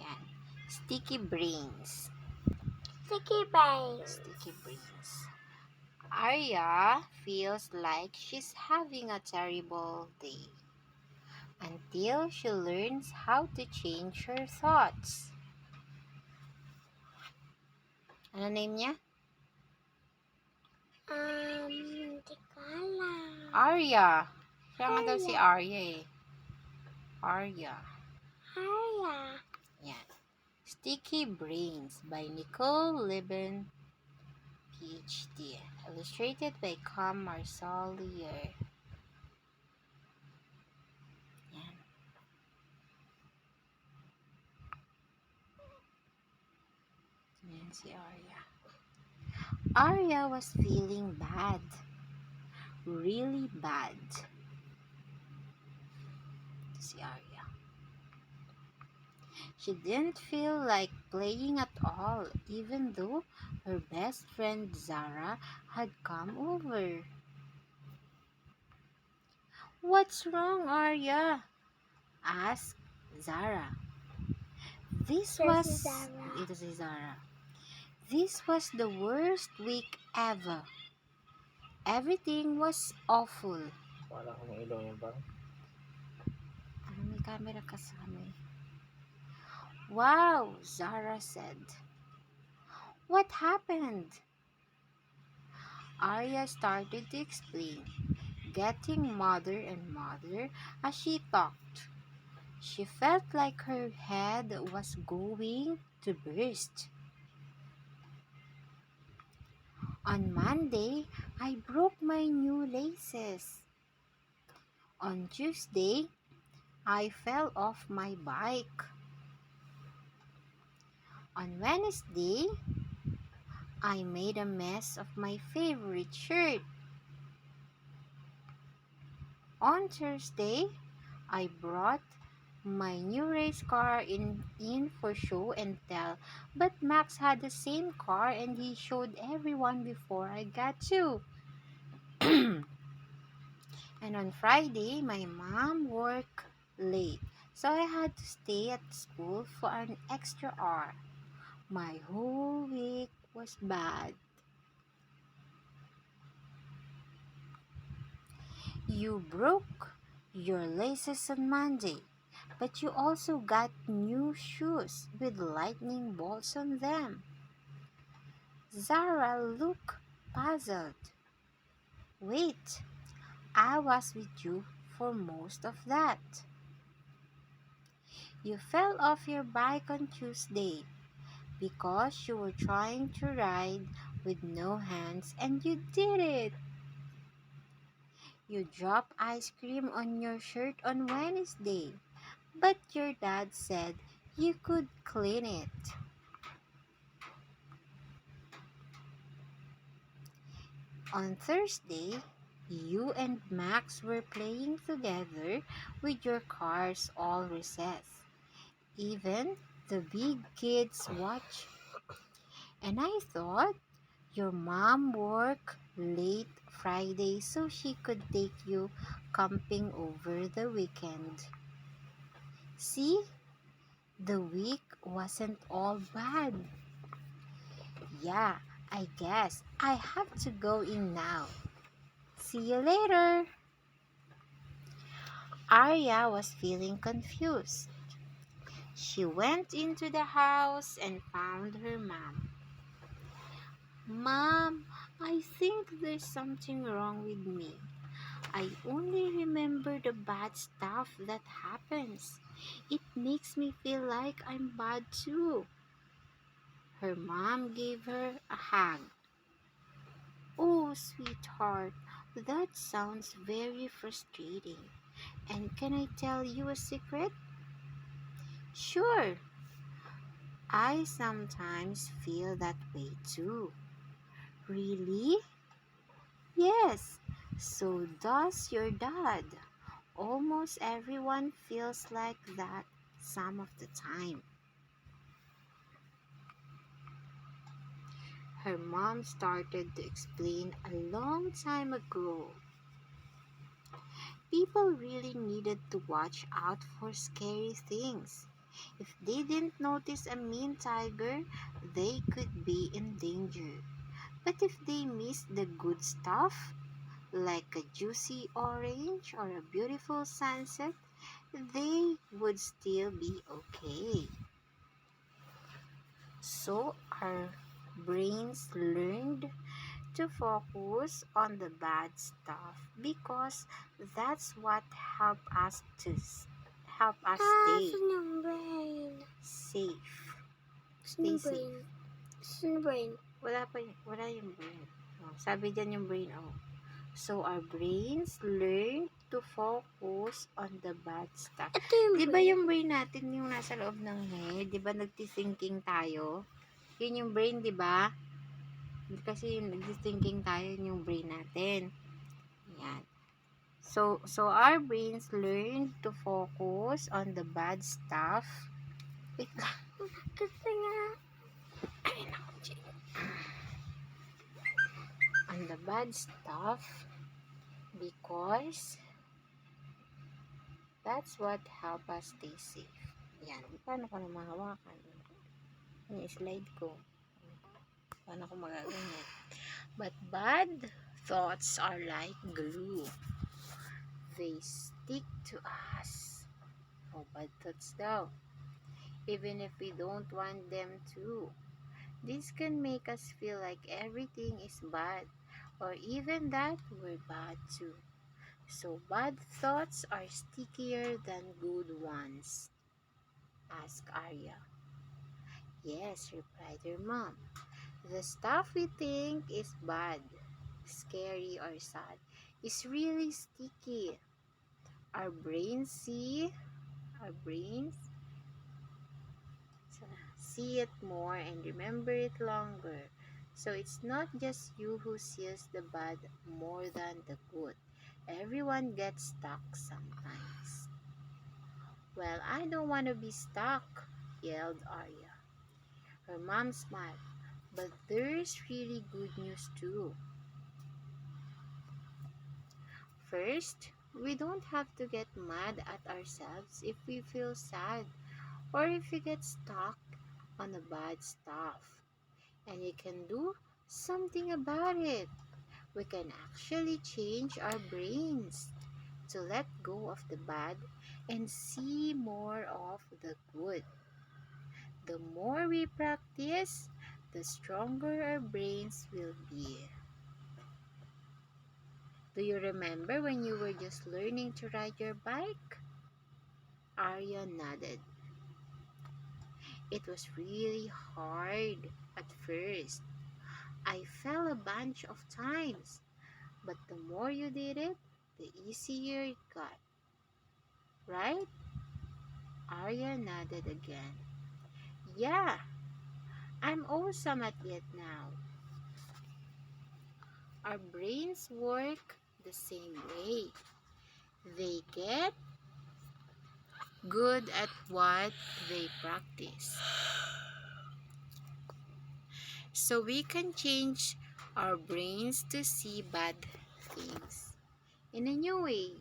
Yan. Sticky brains. Sticky brains. Sticky brains. Arya feels like she's having a terrible day until she learns how to change her thoughts. Ano name niya? Hindi ko alam. Arya. Siya nga daw si Arya. Arya eh. Arya. Arya. Yan. Sticky Brains by Nicole Liben, PhD. Illustrated by Cam Marsalier. Yan. Yan si Arya. Arya was feeling bad. Really bad. Si Arya. She didn't feel like playing at all, even though her best friend Zara had come over. "What's wrong, Arya?" asked Zara. This was Zara. Ito si Zara. This was the worst week ever. Everything was awful. Wala akong ilaw yan ba? May camera kasama eh. Wow, Zara said. What happened? Arya started to explain, getting madder and madder as she talked. She felt like her head was going to burst. On Monday, I broke my new laces. On Tuesday, I fell off my bike. On Wednesday, I made a mess of my favorite shirt. On Thursday, I brought my new race car in for show and tell, but Max had the same car and he showed everyone before I got to. And on Friday, my mom worked late, so I had to stay at school for an extra hour. My whole week was bad. You broke your laces on Monday, but you also got new shoes with lightning bolts on them. Zara looked puzzled. Wait, I was with you for most of that. You fell off your bike on Tuesday because you were trying to ride with no hands and you did it. You dropped ice cream on your shirt on Wednesday, but your dad said you could clean it. On Thursday, you and Max were playing together with your cars all recess. Even the big kids watch. And I thought your mom worked late Friday so she could take you camping over the weekend. See, the week wasn't all bad. Yeah, I guess I have to go in now. See you later. Arya was feeling confused. She went into the house and found her mom. Mom, I think there's something wrong with me. I only remember the bad stuff that happens. It makes me feel like I'm bad too. Her mom gave her a hug. Oh, sweetheart, that sounds very frustrating. And can I tell you a secret? Sure. I sometimes feel that way too. Really? Yes. So does your dad. Almost everyone feels like that some of the time. Her mom started to explain a long time ago. People really needed to watch out for scary things. If they didn't notice a mean tiger, they could be in danger. But if they missed the good stuff, like a juicy orange or a beautiful sunset, they would still be okay. So our brains learned to focus on the bad stuff because that's what help us Ah, stay saan yung brain? safe. Saan Stay yung safe. brain? Saan yung brain? Wala yung brain. Oh, sabi diyan yung brain. Oh. So our brains learn to focus on the bad stuff. Ito yung 'Di ba brain. yung brain natin yung nasa loob ng head? 'Di ba nagti-thinking tayo? Yun yung brain, 'di ba? Kasi nagti-thinking tayo yun yung brain natin. Yan. So our brains learn to focus on the bad stuff. Wait lang. Kasi nga, Ay, naku, Jane. On the bad stuff because that's what help us stay safe. Yan. Paano ko na mahawakan? Yung slide ko. Paano ko magaganyan? But bad thoughts are like glue. They stick to us. Oh, bad thoughts daw. Even if we don't want them to. This can make us feel like everything is bad, or even that we're bad too. So bad thoughts are stickier than good ones? Asked Arya. Yes, replied her mom. The stuff we think is bad, scary, or sad is really sticky. Our brains our brains see it more and remember it longer. So it's not just you who sees the bad more than the good. Everyone gets stuck sometimes. Well, I don't want to be stuck, yelled Arya. Her mom smiled. But there's really good news too. First, we don't have to get mad at ourselves if we feel sad or if we get stuck on the bad stuff. And you can do something about it. We can actually change our brains to let go of the bad and see more of the good. The more we practice, the stronger our brains will be. Do you remember when you were just learning to ride your bike? Arya nodded. It was really hard at first. I fell a bunch of times, but the more you did it, the easier it got. Right? Arya nodded again. Yeah, I'm awesome at it now. Our brains work the same way. They get good at what they practice. So we can change our brains to see bad things in a new way.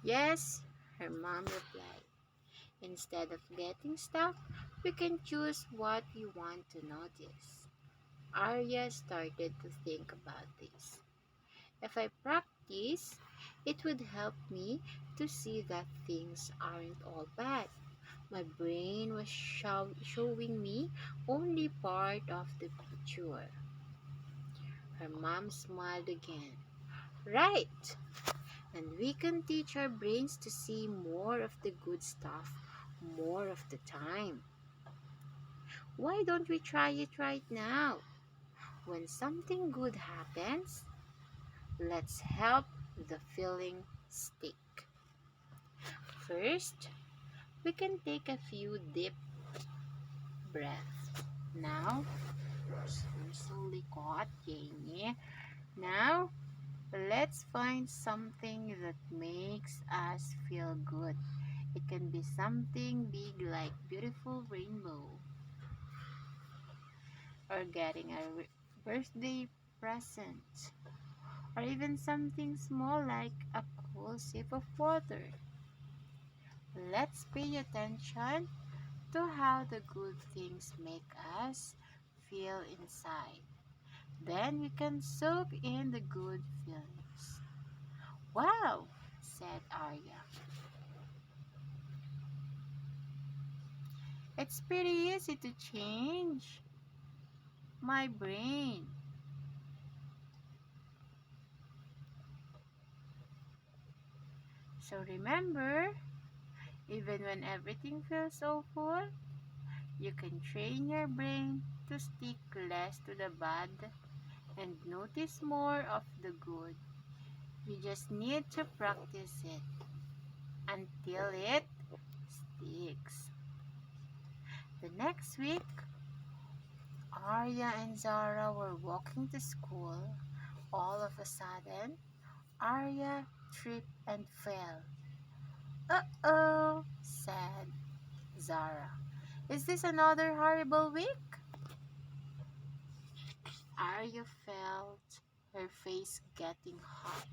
Yes, her mom replied. Instead of getting stuck, we can choose what we want to notice. Arya started to think about this. If I practice, it would help me to see that things aren't all bad. My brain was showing me only part of the picture. Her mom smiled again. Right! And we can teach our brains to see more of the good stuff more of the time. Why don't we try it right now? When something good happens, let's help the feeling stick. First, we can take a few deep breaths. Now, we're slowly caught, Jeimee. Now, let's find something that makes us feel good. It can be something big like beautiful rainbow or getting a birthday present or even something small like a cool sip of water. Let's pay attention to how the good things make us feel inside. Then we can soak in the good feelings. Wow, said Arya. It's pretty easy to change my brain. So remember, even when everything feels awful, you can train your brain to stick less to the bad and notice more of the good. You just need to practice it until it sticks. The next week, Arya and Zara were walking to school. All of a sudden, Arya tripped and fell. Uh-oh, said Zara. Is this another horrible week? Arya felt her face getting hot.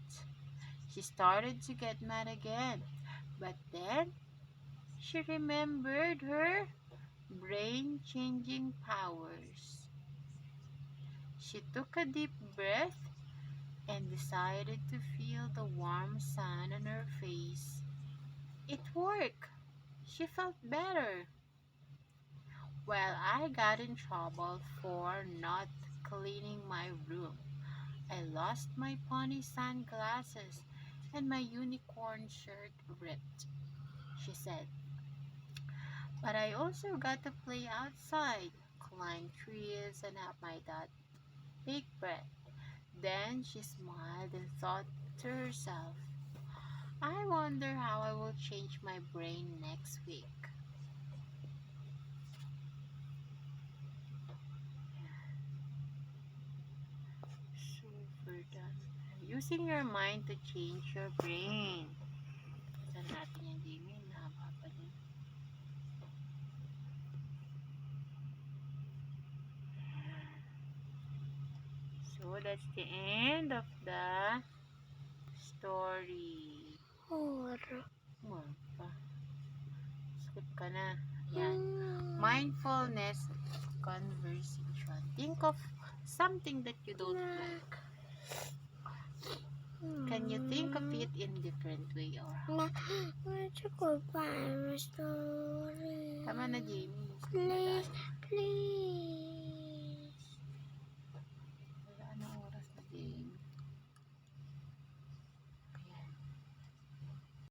She started to get mad again, but then she remembered her brain changing powers. She took a deep breath and decided to feel the warm sun on her face. It worked. She felt better. Well, I got in trouble for not cleaning my room. I lost my pony sunglasses and my unicorn shirt ripped, she said. But I also got to play outside, climb trees, and have my dad bake bread. Then she smiled and thought to herself, I wonder how I will change my brain next week. Super done. Using your mind to change your brain. Saan natin yung Jeimee? Nahaba pa din. So that's the end of the story. Or, More pa. Skip ka na. Yan. Mindfulness conversation. Think of something that you don't like. Can you think of it in different way or how? Let's go find a story. Tama na, Jeimee. Please, please.